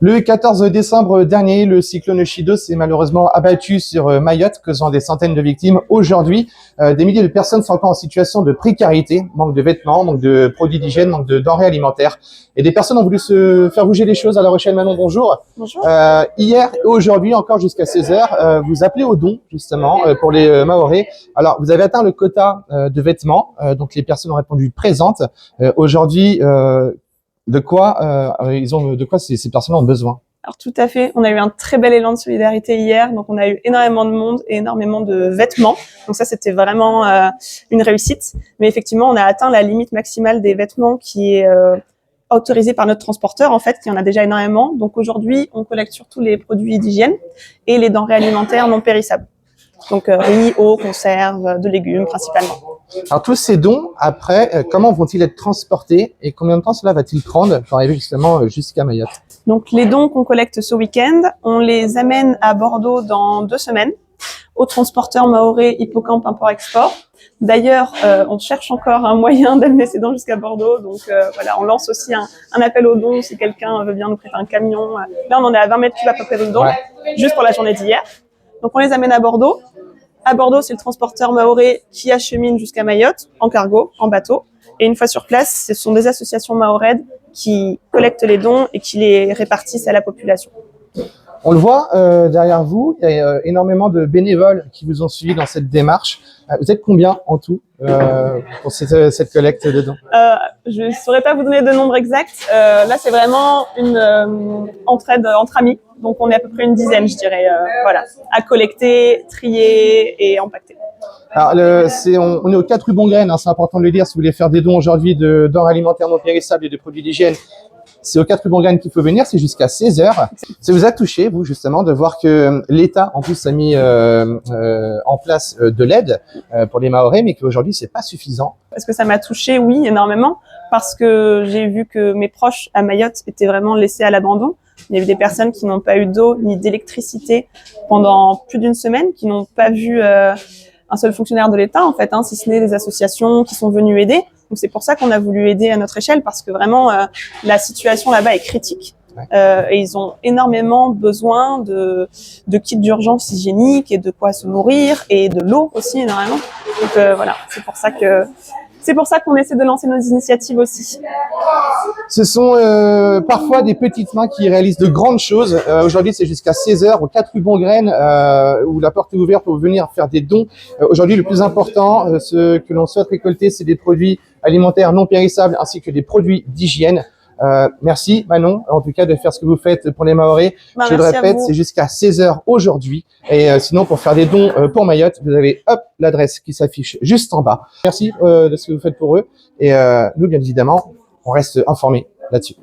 Le 14 décembre dernier, le cyclone Chido s'est malheureusement abattu sur Mayotte, causant des centaines de victimes. Aujourd'hui, des milliers de personnes sont encore en situation de précarité, manque de vêtements, manque de produits d'hygiène, manque de denrées alimentaires. Et des personnes ont voulu se faire bouger les choses. À La Rochelle, Manon, bonjour. Bonjour. Hier et aujourd'hui, encore jusqu'à 16h, vous appelez au don, justement, pour les Mahorais. Alors, vous avez atteint le quota de vêtements, donc les personnes ont répondu présentes. Aujourd'hui, de quoi ces personnes ont besoin? Alors tout à fait, on a eu un très bel élan de solidarité hier, donc on a eu énormément de monde et énormément de vêtements, donc ça c'était vraiment une réussite, mais effectivement on a atteint la limite maximale des vêtements qui est autorisée par notre transporteur en fait, qui en a déjà énormément, donc aujourd'hui on collecte surtout les produits d'hygiène et les denrées alimentaires non périssables, donc riz, eau, conserves, de légumes principalement. Alors tous ces dons, après, comment vont-ils être transportés et combien de temps cela va-t-il prendre pour arriver justement jusqu'à Mayotte? Donc les dons qu'on collecte ce week-end, on les amène à Bordeaux dans 2 semaines au transporteur Mahorais Hippocampe Import-Export. D'ailleurs, on cherche encore un moyen d'amener ces dons jusqu'à Bordeaux, donc voilà, on lance aussi un appel aux dons si quelqu'un veut bien nous prêter un camion. Là, on en est à 20 mètres cubes à peu près de dons, juste pour la journée d'hier. Donc on les amène à Bordeaux. À Bordeaux, c'est le transporteur Mahorais qui achemine jusqu'à Mayotte, en cargo, en bateau. Et une fois sur place, ce sont des associations mahoraises qui collectent les dons et qui les répartissent à la population. On le voit derrière vous, il y a énormément de bénévoles qui vous ont suivi dans cette démarche. Vous êtes combien en tout pour cette collecte de dons? Je ne saurais pas vous donner de nombre exact. Là, c'est vraiment une entraide entre amis. Donc, on est à peu près une dizaine, je dirais, voilà, à collecter, trier et empaqueter. Alors, on est aux 4 rue Bongraine, hein, c'est important de le dire, si vous voulez faire des dons aujourd'hui de denrées alimentaires non périssables et de produits d'hygiène. C'est aux 4 rue Bongraine qu'il faut venir, c'est jusqu'à 16h. Ça vous a touché, vous, justement, de voir que l'État, en plus, a mis en place de l'aide pour les Mahorais, mais qu'aujourd'hui, c'est pas suffisant? Est-ce que ça m'a touché? Oui, énormément, parce que j'ai vu que mes proches à Mayotte étaient vraiment laissés à l'abandon. Il y a eu des personnes qui n'ont pas eu d'eau ni d'électricité pendant plus d'une semaine, qui n'ont pas vu un seul fonctionnaire de l'État, en fait, hein, si ce n'est des associations qui sont venues aider. Donc c'est pour ça qu'on a voulu aider à notre échelle, parce que vraiment la situation là-bas est critique. Et ils ont énormément besoin de kits d'urgence hygiéniques et de quoi se nourrir et de l'eau aussi énormément. Donc voilà, c'est pour ça qu'on essaie de lancer nos initiatives aussi. Ce sont parfois des petites mains qui réalisent de grandes choses. Aujourd'hui, c'est jusqu'à 16h aux 4 rue Bongraine où la porte est ouverte pour venir faire des dons. Aujourd'hui, le plus important, ce que l'on souhaite récolter, c'est des produits alimentaires non périssables ainsi que des produits d'hygiène. Merci Manon, en tout cas, de faire ce que vous faites pour les Mahorais. Je le répète, c'est jusqu'à 16h aujourd'hui. Et sinon, pour faire des dons pour Mayotte, vous avez l'adresse qui s'affiche juste en bas. Merci de ce que vous faites pour eux. Et nous, bien évidemment, on reste informés là-dessus.